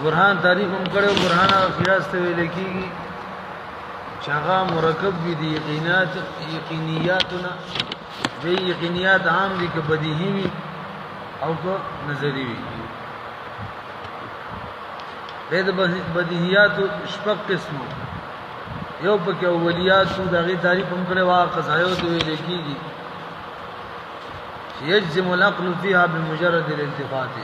برهان تعریف هم کړو. برهان قیاس ته ویل کېږي چې هغه مرکب وي د یقینیاتونه. دی یقینیات عام دي که بدیهی وي او که نظری وي. د بدیهیاتو شپږ قسمو، یو پکې اولیات د هغې تعریف هم کړی وه. قضایو ته ویل کېږي چې یجزم العقل فيها بمجرد الالتفات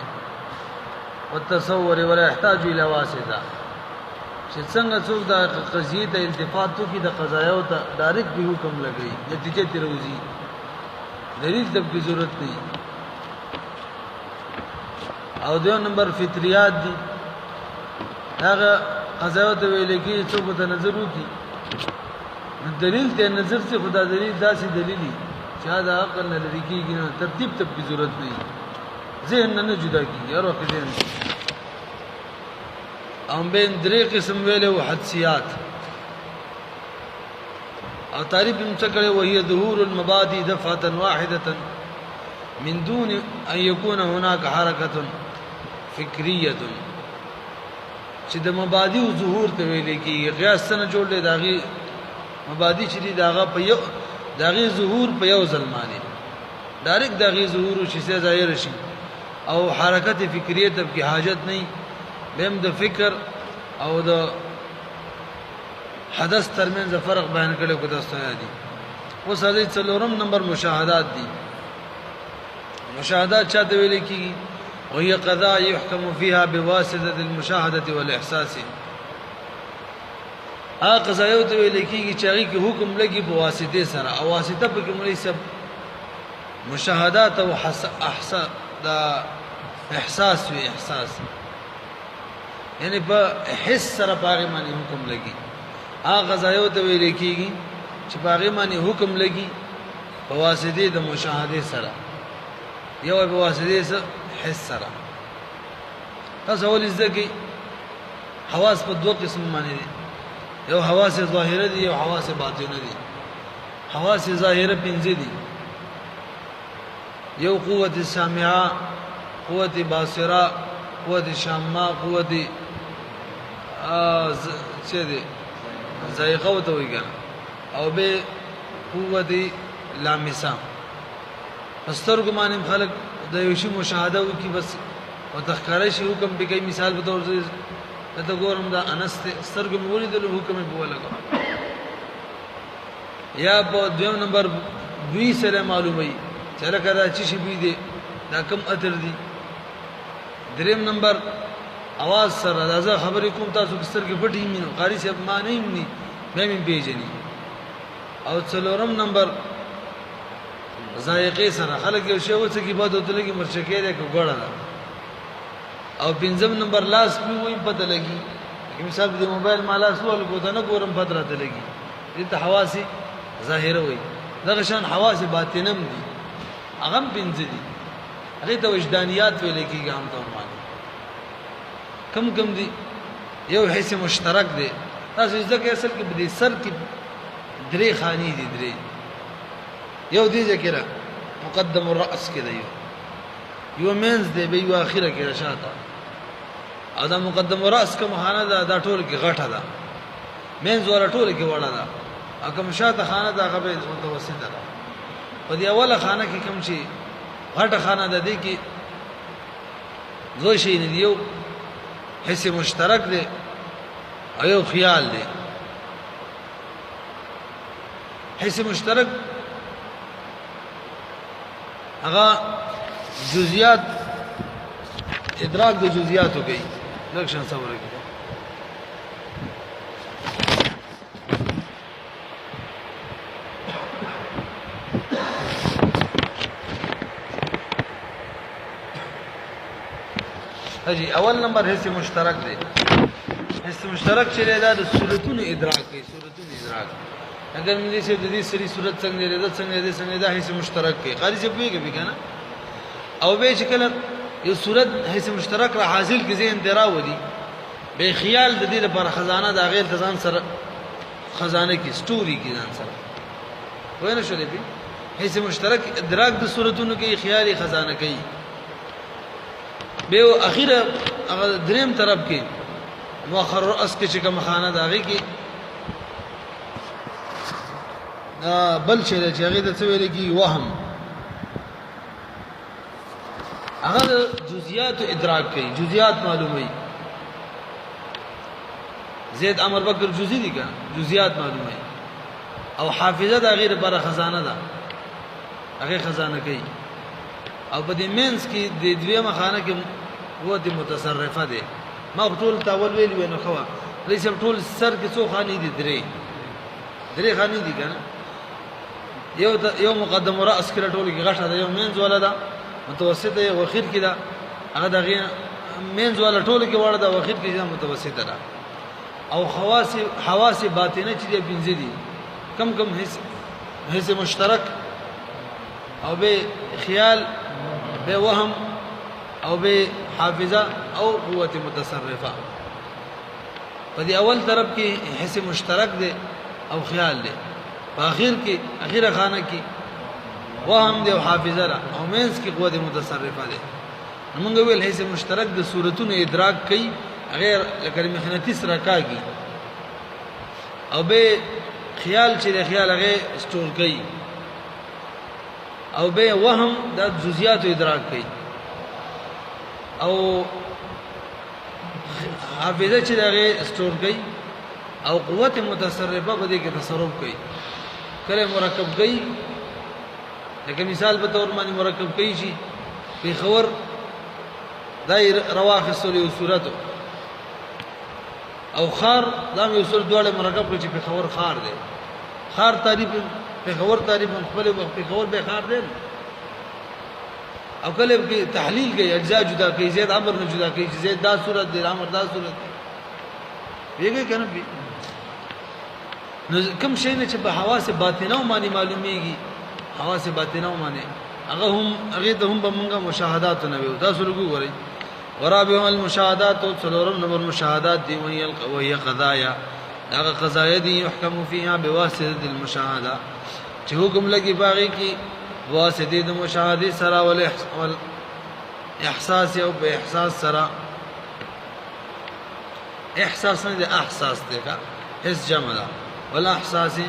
والتصور ولا يحتاج الى واسطه. چې څنګه څوک د قضیې ته التفات وکړي د قضایو ته ډایرکټ به حکم لګوي، نتیجه ترې راوځي، دلیل ته به ضرورت نه وي. او دویم نمبر فطریات دي. هغه قضایو ته ویل کېږي څوک ته نظر وکړي نو دلیل ته نظر سي، خدا دلیل داسې دلیلي چې دا عقل نه لري کېږي، نو ترتیب ته به ضرورت نه وي، ذهن نه جدا کېږي. هر وخت ذهن ام بین درې قسم ویلې و حدسیات او تعریف هم څه کړی. وهي ظهور المبادئ دفعة واحدة من دون ان يكون هناك حركة فکریة. چې د مبادئ ظهور ته ویل کېږي. قیاس څنګه جوړ دی؟ داغي مبادئ چې دي داغه په یو داغي ظهور په یو ځل باندې ډایرکټ داغي ظهور شي څه ظاهر شي، او حرکت فکریه ته کې حاجت نه. بهم د فکر او د حدث ترمنځ فرق بیان کړو کو تاسو ته دي. اوس هغه څلورم نمبر مشاهدات دي. مشاهدات چاته ویل کېږي؟ وهي قضاء يحكم فيها بواسطه المشاهده والاحساس. هغه قضایو ته ویل کېږي چې هغه کې حکم لګي په واسطه سره، او واسطه په کې مولوی صاحب مشاهدات او احساس وی احساس، یعنی په حس سره باغی باندې حکم لګي. هغه قضایو ته ویل کېږي چې باغی باندې حکم لګي په واسطه د مشاهده سره، یو په واسطه سره حس سره. تاسو ولې ځکه حواس په دوه قسم باندې دي، یو حواس ظاهره دي، یو حواس باطنه دي. حواس ظاهره پنځه دي، یو قوت سامعه، قوت باصره، قوت شامه، قوت څه دي ذائقه وته ویګا، او به قوت لامسه. پسترګ باندې خلق د یو شی مشاهده وکي بس او تخکاره شي حکم به کوي. مثال په تور ته ګورم دا انس سترګ مولي د حکم به ولګو، یا په دویم نمبر دوی سره معلومي چې لکه دا چې شي بي دي دا کم اتر دي. دریم نمبر आवाज سره دا خبرې کوم تاسو سترګ پټې مينو قاری صاحب ما نه يمني مې پیژني. او څلورم نمبر ذائقه سره خلک یو شی وڅ کی بعد وته لګي مرچکې ده کو ګړه ده. او پنځم نمبر لاس په وې پته لګي، مثال د موبایل مالا سوال کو ته نه ګورم پته راته لګي. دې ته حواس ظاهره وي. دغه شان حواس باطنم دي، هغه پنځه دي. هغه ته وجدانيات ویل کېږي عام طور باندې. کم کم دي؟ یو حس مشترک دی. تاسو ځکه اصل کې په سر کې درې خاني دي. درې یو دې ذکر مقدم الراس کې دی، یو مینز دی، به یو اخره کې راشاته. او دا مقدم الراس کوم خانه ده دا ټول کې غټه ده، مینز ولا ټول کې وړه ده، او کوم شاته خانه ده هغه متوسطه ده. په دې اوله خانه کې کوم شي غټه خانه ده دې کې دوه شي نه یو حس مشترک دی او یو خیال دی. حس مشترک هغه جزئیات ادراک د جزئیاتو کوي. لکشن صبر کوي. اجي اول نمبر حس مشترک دی. حس مشترک چې دا د صورتونو ادراک کوي. صورتونو ادراک اگر مې دې د دې سری صورت څنګه لري څنګه دا حس مشترک کوي. قاری چې پیږي کنه. او به چې کله یو صورت حس مشترک را حاصل کې ذهن درا ودی به خیال د دې لپاره خزانه د غیر تزان سره خزانه کې سټوري کې ځان سره وینه شو دی. حس مشترک ادراک د صورتونو کې خیالي خزانه کوي. به اخیره هغه دریم طرف کې مؤخر راس کې چې کوم خانه دا غي کې بل شي چې هغه د څه ویل کې وهم هغه جزئیات ادراک کوي جزئیات معلومي زید امر بکر جزئی دي کنه جزئیات معلومي او حافظه د غیر پر خزانه ده هغه خزانه کوي او په دې مینس کې د دویمه خانه کې قوت متصرفه ده ما ټول تاول ویل وینو خو لیسم ټول سر کې څو خانې دي درې خانې دي کنه یو مقدم راس کې ټول کې غټه ده یو مینز ولا ده متوسطه یو اخر کې ده هغه دغه مینز ولا ټول کې وړه ده اخر کې ده متوسطه ده او حواس باطنه چې دي پنځه دي کم حصے مشترک او به خیال به وهم او به حافظه او قوت متصرفه په دې اول طرف کې حصے مشترک دي او خیال دي په اخر کې اخیره خانه کې وهم دي او حافظه را او مینس کې قوت متصرفه دي موږ ویل حصے مشترک د صورتونو ادراک کوي غیر لکه مغناطیس راکاږي او به خیال چې د خیال هغه سٹور کوي او به وهم د جزئیات ادراک کوي او حافظه چې هغه سٹور کوي او قوت متصرفه په دې کې تصرف کوي کله مرکب کوي لکه مثال په تور باندې مرکب کوي شي په خبر دای رواخص له صورتو او خار دا یو سر دوړې مرکب کړي چې په خبر خار دی خار تعریف په خبر تعریف خپل په خبر به خار دی او کله کې تحلیل کوي اجزاء جدا کوي زید امر نه جدا کوي زید دا صورت دی امر دا صورت دی ویګه کنه نو کوم شی نه چې په حواس باطنه باندې معلومیږي حواس باطنه باندې هغه ته هم به مونږه مشاهدات نه وي تاسو وګورئ ورابهم المشاهدات څلورم نمبر مشاهدات دي وهي قضايا هغه قضايا دي يحكم فيها بواسطه المشاهده چې حکم لګي باغی کی واسطه د مشاهده سره ول احساس او په احساس سره احساس نه احساس دی کا حس جمع ده ولا احساس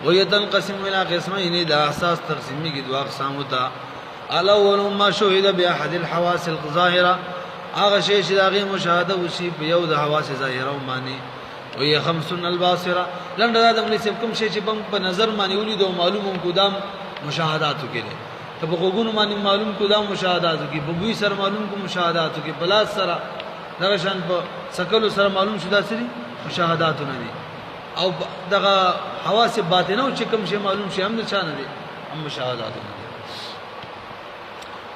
ويتنقسم الى قسمين ده احساس تقسیمی کی دوا اقسام ہوتا الاول ما شهد باحد الحواس الظاهره هغه شی چې دغه مشاهده وشي په یو د حواس ظاهره باندې وهي خمس الباصره لنډه د ملي کوم شی چې په نظر باندې ولید او معلوم قدام مشاهدات وکړي ته په غوګونو باندې معلوم قدام مشاهدات وکړي په بوی سره معلوم کو مشاهدات وکړي بلاس سره دغه شان په سکلو سره معلوم شوه سری مشاهدات نه دي او دغه حواس باطنه چې کوم شی معلوم شي هم نه چانه دي هم مشاهدات نه دي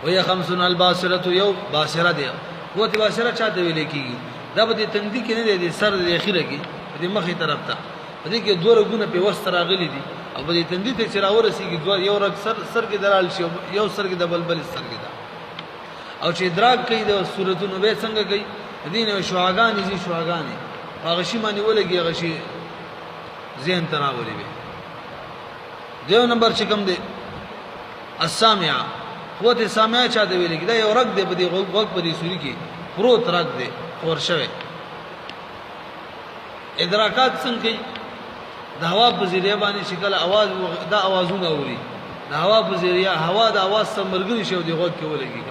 وهي خمس الباصره یو باصره دی قوت باصره چاته ویل کیږي دا به تندې کې نه دی سر د اخیره کې د مخې طرف ته په دې کې دوه رګونه په وسط راغلي دي او په دې تندې ته چې راورسیږي دوه یو رګ سر کې درال شي یو سر کې د بلبل سر کې دا او چې ادراک کوي د صورتونو به څنګه کوي دینه شواغانې دي شواغانې هغه شی باندې ولګي هغه شی ذهن تراولي به دیو نمبر چې کوم دی السامعه قوت سامعه چاته ویل کی دا یو رګ دی په دې غوږ په دې سوري کې پروت رګ دی ورشوي ادراکات څنګه د هوا په ذریعہ باندې شکل आवाज دا आवाजونه اوري د هوا په ذریعہ هوا د आवाज سمرګري شو دی غوږ کې ولګي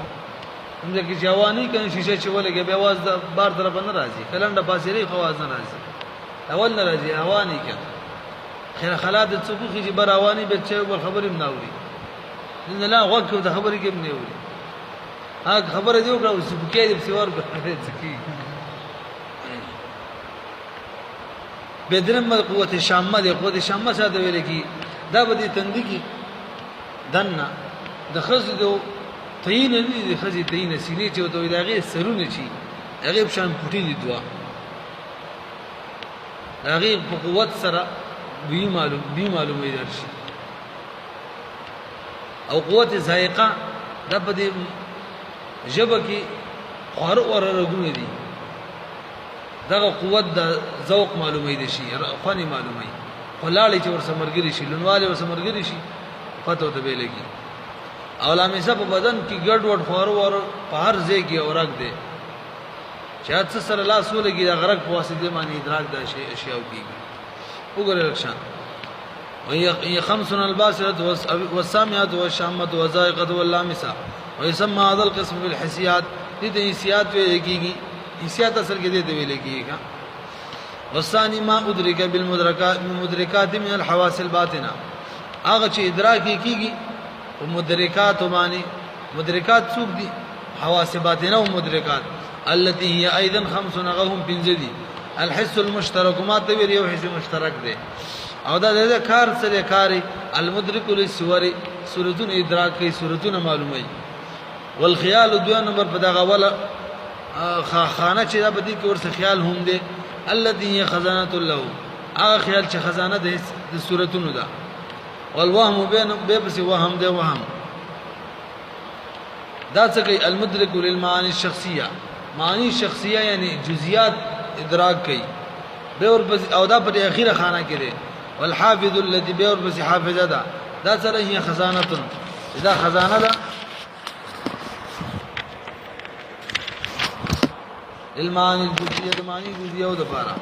همدا کې جوانی کنه شیشه چې ولګي به आवाज د بار طرف نه راځي کلنده پاسيري خواز نه راځي اول نه راځي هوانی کنه خیر خلات څوک چې بر هوانی به چې خبرې نه اوري نه لا غوږ د خبرې کې نه اوري هغه خبره دی وکړه چې بکې دې سیور به ځکه بدرم قوت شامه دی قوت شامه ساده ویل کی دا به دې تندې کې دنه د خزدو تین دې خزې تین سینې چې وته دغه سرونه چی هغه په شان پټې دي دوا هغه په قوت سره بي معلومه درشي او قوت ذائقه د په دې جبه کې خور اور رګونه دي دغه قوت د ذوق معلومه دي شي خوني معلومه خلالي چې ورسمرګري شي لنواله ورسمرګري شي پته ته به لګي او لامسه په بدن کې ګډ وډ خور ور په هر ځای کې اورګ دی چې څه سره لاس ولګي دا غرق په واسطه باندې ادراک د اشیاء کیږي وګوره لکشان وهي خمس الباسرة والسامعة والشامة والذائقة واللامسة ويسمى هذا القسم بالحسيات دې حسيات ویل کیږي حسيات اصل کې دې ویل کیږي والثاني ما ادرك بالمدركات من الحواس الباطنه هغه چې ادراک کیږي او مدرکات باندې مدرکات څوک دي حواس باطنه او مدرکات التي هي ايضا خمس نغهم بنزدي الحس المشترك ما ته ویل یو حس مشترک دی او دا د کار سره کاری المدرک للصور صورتون ادراک کوي صورتون معلومي والخيال دو نمبر په دغه ولا خانه چې دا بدی کې ورسره خیال هم دی الذي هي خزانه له هغه خیال چې خزانه د صورتونو ده والوهم بين بس وهم ده وهم دا څه کوي المدرك للمعاني الشخصيه معانی شخصیه یعنی جزئیات ادراک کوي به ور بس او دا په اخیره خانه کې ده والحافظ الذي به ور بس حافظه ده دا سره هي خزانه دا خزانه ده المعاني الجزئيه معنی جزئيه او دپاره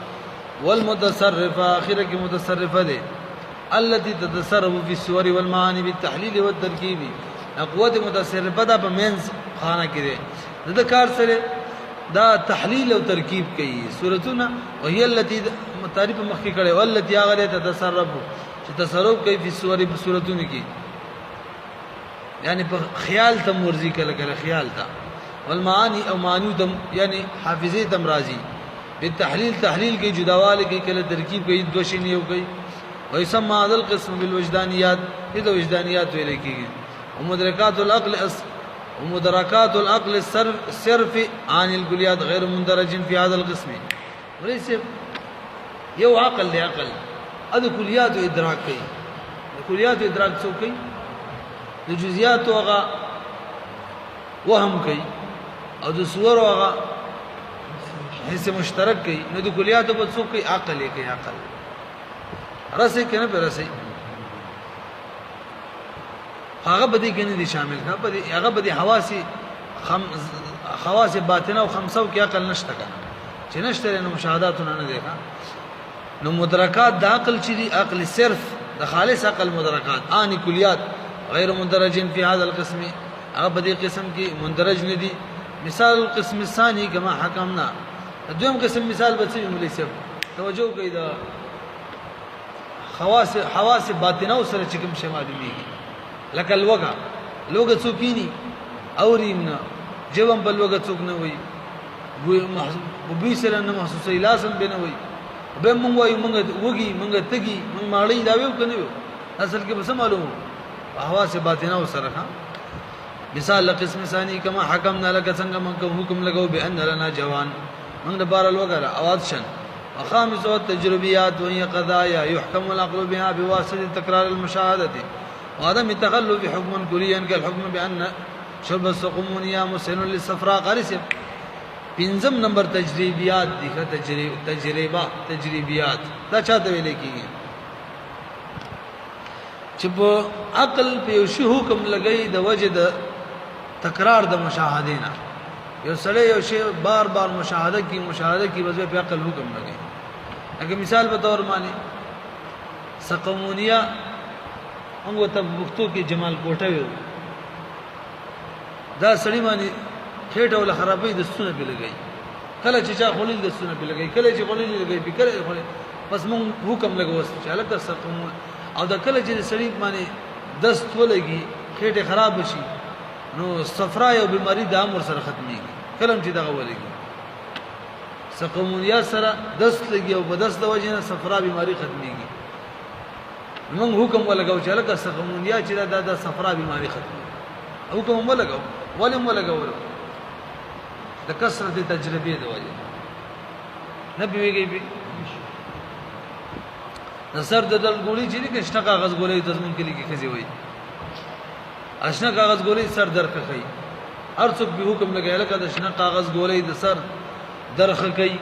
والمتصرفه اخره کې متصرفه ده التي تتصرف في الصور والمعاني بالتحليل والتركيب قوت متصرفه ده په منز خانه کې ده د کار سره دا تحلیل او ترکیب کوي صورتونه وهي التي تعریف مخکې کړي والتي هغه تتصرف چې تصرف کوي په صور په صورتونو کې یعنی په خیال تم ورزي کله خیال تا والمعاني او معاني تم یعنی حافظه تم راضي بالتحلیل تحلیل کې جداواله کې کله ترکیب کوي دوشنی یو کوي ويسمى هذا القسم بالوجدانيات اذا وجدانيات ویل کېږي ومدركات العقل ومدركات العقل الصرف عن الكليات غير مندرج في هذا القسم وليس يو عقل لعقل هذا كليات ادراك کوي كليات ادراك څو کوي د جزئیات وغه وهم کوي او د صور وغه حصے مشترک کوي نو د کلیات په څو کوي عقل یې کوي عقل رسې کنه پر رسې هغه بدی کنه دي شامل هغه بدی حواس باطنه او خمسو کې عقل نشته کنه چې نشته نو مشاهدات نه دیکھا نو مدرکات د عقل چې دي عقل صرف د خالص عقل مدرکات ان کلیات غیر مندرج فی هذا القسم هغه بدی قسم کې مندرج نه دي مثال القسم الثاني كما حكمنا دویم قسم مثال بچي مولوی صاحب توجه کوي دا حواس باطنه سره چې کوم شی معلومیږي لکه لوګه څوکینی اورینه جوم بل لوګه څوک نه وي بو سره نه محسوسه لازم بنه وي به مونږ وایو مونږ وږي مونږ تګي مونږ ماړی دا ویو کنه ویو اصل کې بس معلومه حواس باطنه سره مثال لقسم ثاني كما حكمنا لك څنګه موږ حکم لګو بان لنا جوان موږ د بار الوغره اواز شن وخامس التجربيات وهي قضايا يحكم العقل بها بواسطه تكرار المشاهده وعدم التخلف حكما كليا كالحكم بان شرب السقمونيه مسن للصفراء قارس پنځم نمبر تجربيات دي تجربيات دا چاته ویل کیږي چې په عقل په شی حکم لګي د وجد تکرار د مشاهده نه یو سره یو شی بار بار مشاهده کی بس په عقل حکم لګي اګه مثال په تور معنی سقمونیه موږ ته وختو کې جمال کوټه ویو دا سړی باندې خېټه ول خرابې د سونه په لګي کله چې چا خلیل د سونه په لګي کله چې خلیل لګي په کله خلیل بس موږ حکم لګوس چې الګ سقمون او دا کله چې سړی باندې دست ولګي خېټه خراب شي نو صفرا یو بیماری د عمر سره ختميږي کلم چې دغه ولګي سقمونیا سره دست لګي او بدست د وجنه صفرا بیماری ختميږي موږ حکم ولګاو چې الګ سقمونیا چې د صفرا بیماری ختمي حکم ولګاو ولم ولګاو د کثرت تجربه د وجه نبی ویږي نصر د دل ګولې چې کې شنه کاغذ ګولې تضمین کې لګي خزي وي اشنا کاغذ ګولې سر درخه کوي هر څوک به حکم لګای لکه د شنه کاغذ ګولې د سر درخه کوي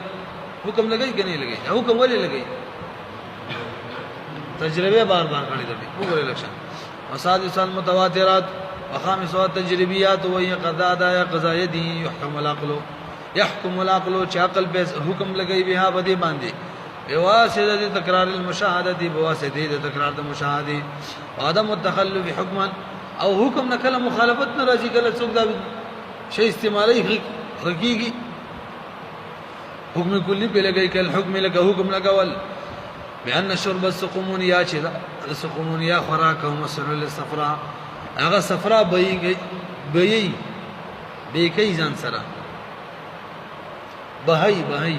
حکم لګای کني لګای حکم ولې لګای تجربه بار بار کړی دی وګورئ لکشن وسادسان متواترات وخامسها تجربیات وهي قضاء دا قضاء يدي يحكم العقل چې عقل به حکم لګي بها بدی باندې بواسطه تکرار المشاهده بواسطه تکرار د مشاهده وعدم التخلف حكما او حکم نه کله مخالفت نه راځي کله څوک دا شی استعمالي حقيقي حکم کلی په لګي کله حکم لګه حکم لګول بان شرب السقومونيه چې السقومونيه خوراک او مسر للصفراء هغه صفراء بهي کوي ځان سره بهي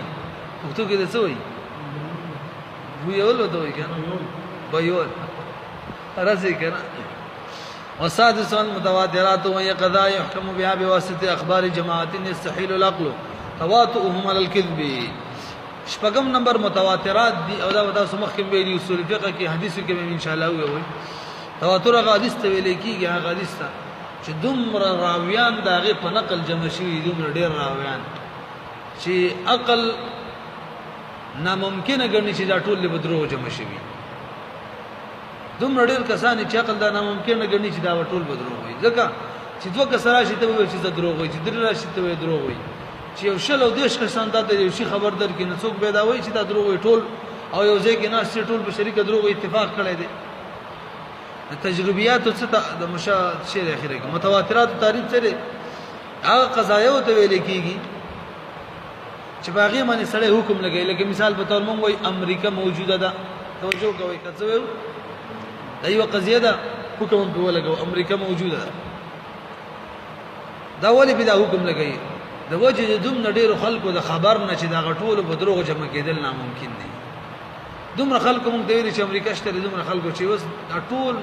وختو کې د څه وي ویول دوی کنه بيول راسي کنه وسادس المتواترات وهي قضاء يحكم بها بواسطه اخبار جماعات يستحيل العقل تواطؤهم على الكذب شپږم نمبر متواترات دي او دا ودا سمخ کې ویلي اصول فقه کې حدیث کې ان شاء الله وي تواتر حدیث ته ویل کېږي هغه حدیث ته چې دومره راویان داغه په نقل جمع شوي دومره ډېر راویان چې عقل ناممکن غني چې دا ټول له بدرو جمع شوي دومره ډېر کسان چې عقل دا ناممکن غني چې دا ټول بدرو وي ځکه چې دوه کسان شي ته وي چې دروغ وي چې درې راشي ته وي دروغ وي چې یو شل او دیش کسان ته یو شي خبر در کې نه څوک پیدا وي چې دا دروغ وي ټول او یو ځای کې ناس ټول په شریک دروغ اتفاق کړی دي تجربیات څه د مشاهد شی اخره کې متواترات تعریف سره هغه قضایو ته ویل کېږي چې باغی باندې سره حکم لګی لکه مثال په تور مونږ وای امریکا موجوده ده توجه کوي کڅ ویو دایو قضیه ده حکم په ولګو امریکا موجوده ده دا ولی په دا حکم لګی د وجه دوم نډیر خلکو د خبر نه چې دا غټول په دروغ جمع کېدل ناممکن دي دومره خلکو مونږ ته ویل چې امریکا شته دومره خلکو چې وس ټول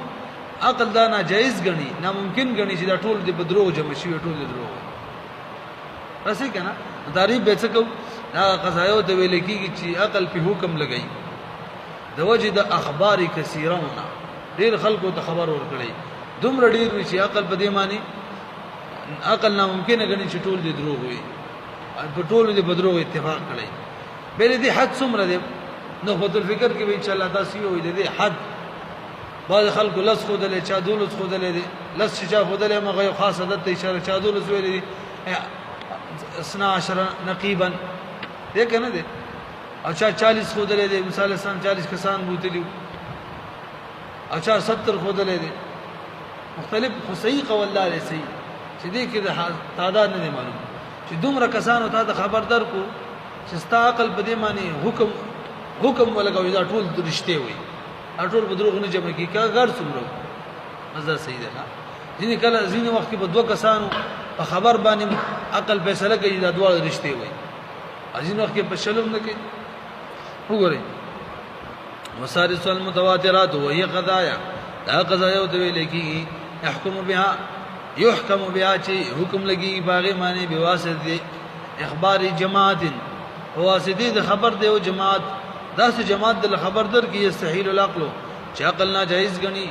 عقل دا ناجایز غني ناممکن غني چې دا ټول د بدرو جمع شي ټول د دروغ راسي کنه تعریف به څه کو دا قضایو د ویل کېږي چې عقل په حکم لګي د وجه د اخبار کثیرونه ډیر خلکو ته خبر ورکړي دومره ډیر چې عقل په دې معنی عقل ناممکن غني چې ټول د دروغ وي په ټول د بدرو اتفاق کړي بل دې حد څومره دی نخبه الفکر کې به ان شاء الله تاسو یو دې حد بعض خلکو لس خو دلې چا دولس خو دلې لس چا خو دلې مغه خاص عادت اشاره چا دولس ویلې 12 نقيبا دې کنه دې او چا 40 خو دلې دې مثال سم 40 کسان بوتلیو او چا 70 خو دلې دې مختلف خو صحیح قول الله صحیح چې دې کې تعداد نه معلوم چې دومره کسانو ته د خبر در کو چې ستا عقل په دې معنی حکم ولګوي دا ټول درشته وي ټول بدروغ نه جمع کی کا غر څومره مزه صحیح ده ځینې کله ځینې وخت کې په دوه کسانو په خبر باندې عقل فیصله کوي دا دوه رشته وي ځینې وخت کې په شلم نه کوي وګورئ مسارس المتواترات وهي قضايا دا قضايا د ویل کېږي يحكم بها چې حکم لګي باغې معنی بواسطه اخبار جماعت واسطه د خبر دی او جماعت داس جماعت د خبر در کې يستحيل العقل چې عقل ناجایز غني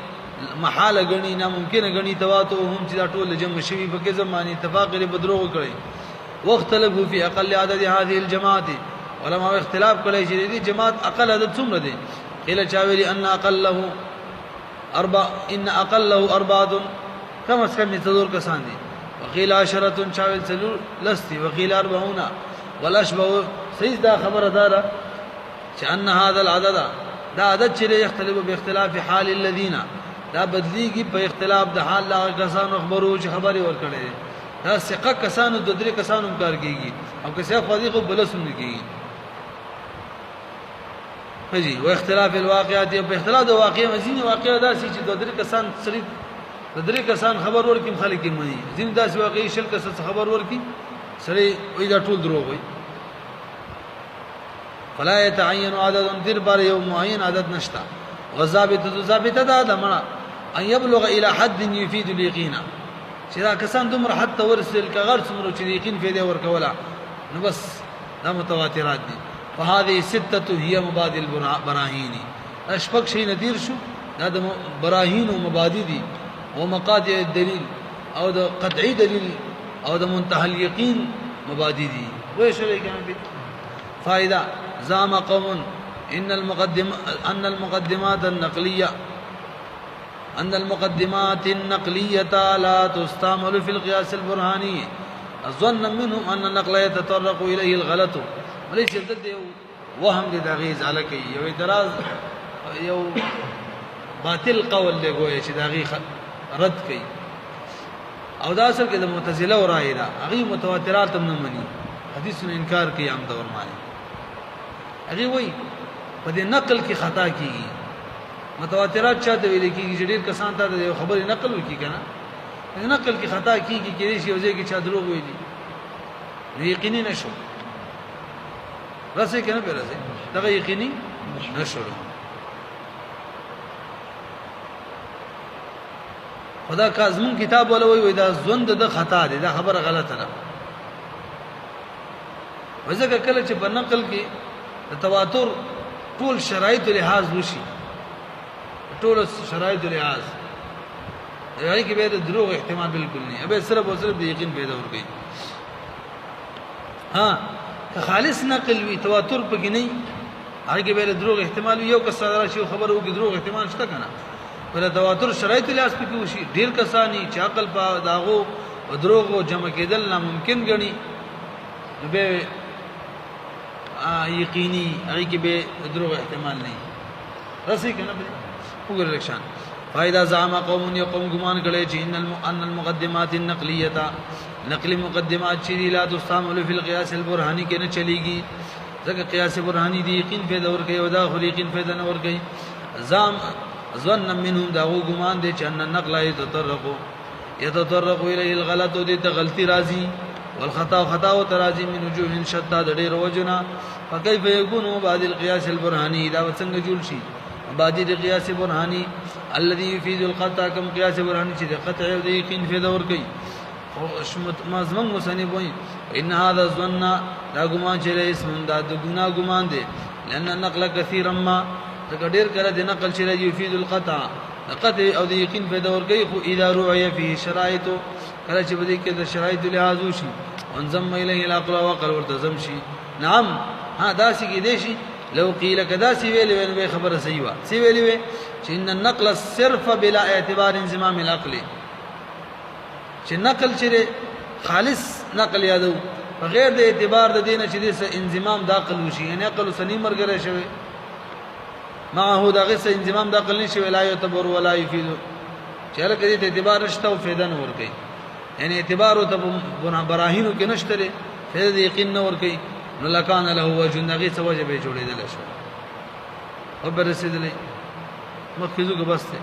محال غني ناممکن غني تواتو هم چې دا ټول جمع شوی په کې زماني اتفاق لري بدروغ کړي وخت لګو په اقل عدد هذه الجماعت علماء اختلاف کړي چې دې جماعت اقل عدد څومره دي قيل چاويلي ان اقله اربعه کم از کم تدور کسان دي وقيل 10 چاويل څلور لستي وقيل 40 والاشبه صحیح دا خبره داره چې ان هذا العدد دا عدد چې يختلف باختلاف حال الذين دا بدلیږي په اختلاف د حال لا کسانو خبرو چې خبري ورکړي دا ثقه کسانو د درې کسانو کار کوي او کسه فضیق بلسم کوي فجي واختلاف الواقعات په اختلاف د واقع مزین واقع دا چې د درې کسان صرف د درې کسان خبر ورکړي خلک یې مني ځین داس واقعي شل کس خبر ورکړي سره وي دا ټول دروغ وي فلا يتعين عدد در بار يوم معين عدد نشتا وضابط دا دمنا ان يبلغ الى حد يفيد اليقين چې دا کسان دومره حد ورسل کغر څومره چې یقین فائدې ورکولا نو بس دا متواترات دي فهذه سته هي مبادئ البراهين اشفق شيء نذير شو دا د براهين او مبادئ دي او مقاطع الدليل او د قطعي دلیل او د منتهى اليقين مبادئ دي وې شو لګم فائدہ زعم قوم ان المقدمات النقليه ان المقدمات النقليه لا تستعمل في القياس البرهاني ظنا منهم ان النقل يتطرق اليه الغلط وليس ضد وهم دي تغیز علکی یو اعتراض یو باطل قول دی گویا چې داغي رد کړي او دا اصل کې د معتزله او رائے دا هغه متواترات هم نه مني حدیث نه انکار کوي عام طور باندې هغه وایي په دې نقل کې خطا کیږي متواترات چاته ویل کیږي چې ډېر کسان ته د خبرې نقل وکړي کنه نقل کې خطا کیږي کې شي وځي کې چا دروغ ویلي یقیني نشو راسه کنه به راسه دا یقیني نشو خدا کازمون کتاب ولا وی دا زوند د خطا دي دا خبره غلطه ده وځکه کله چې په نقل کې د تواتر ټول شرایط لحاظ وشي ټول شرایط لحاظ یعنی کې به د دروغ احتمال بالکل نه به صرف او صرف د یقین پیدا ورګي ها که خالص نقل وی تواتر پکې نه هغه به د دروغ احتمال یو کس شي خبره وګ دروغ احتمال شته کنه پر تواتر شرایط لحاظ پکې وشي ډیر کسانی چې عقل په داغو او دروغ او جمع کېدل ناممکن غني به یقیني هغه کې به دروغ احتمال نه راسي کنه وګورئ لکشان فائدہ زعم قوم يقوم گمان کړي چې ان المقدمات النقليه نقل مقدمات چې لا تستعمل في القياس البرهاني کې نه چلیږي ځکه قياس برهاني دی یقین پیدا ور کوي او دا خو یقین پیدا نه ور کوي زعم ظن منهم دا گمان دي چې ان النقل يتطرق الى الغلط دي ته غلطي راځي والخطا خطا وتراځي من وجوه شتى د ډېر وجنا فكيف يكون بعد القياس البرهاني دا څنګه جوړ شي بعد القياس البرهاني الذي يفيد القطع كم قياس برهاني چې د قطع او د یقین پیدا ور کوي او مضمون مصنف وایي ان هذا الظن دا ګمان چې اسم دا د ګنا ګمان دي لان النقل كثيرا ما تقدير کړه د نقل چې يفيد القطع قطع او د یقین پیدا ور کوي خو اذا رؤي فيه شرائط کله چې بده کې د شرایط لحاظ وشي انضم اليه العقل وقل ورتزم شي نعم ها داسې کې دي شي لو قيل كذا سي ویل به خبره صحیح وا سي ویل چې ان النقل صرف بلا اعتبار انضمام العقل چې نقل چې خالص نقل یادو بغیر د اعتبار د دینه چې د انضمام د عقل وشي یعنی عقل سنی مرګره شوی ما هو دغه سه انضمام د عقل نشي ولا يعتبر ولا يفيد چې هر کله د اعتبار نشته او فایده نه ور کوي یعنی اعتبار او ته براهینو کې نشته فایده د یقین نه ور کوي نو لکان له وجه نغی سوجه به جوړېدل شو او برسېدلې مخکې زو بس ته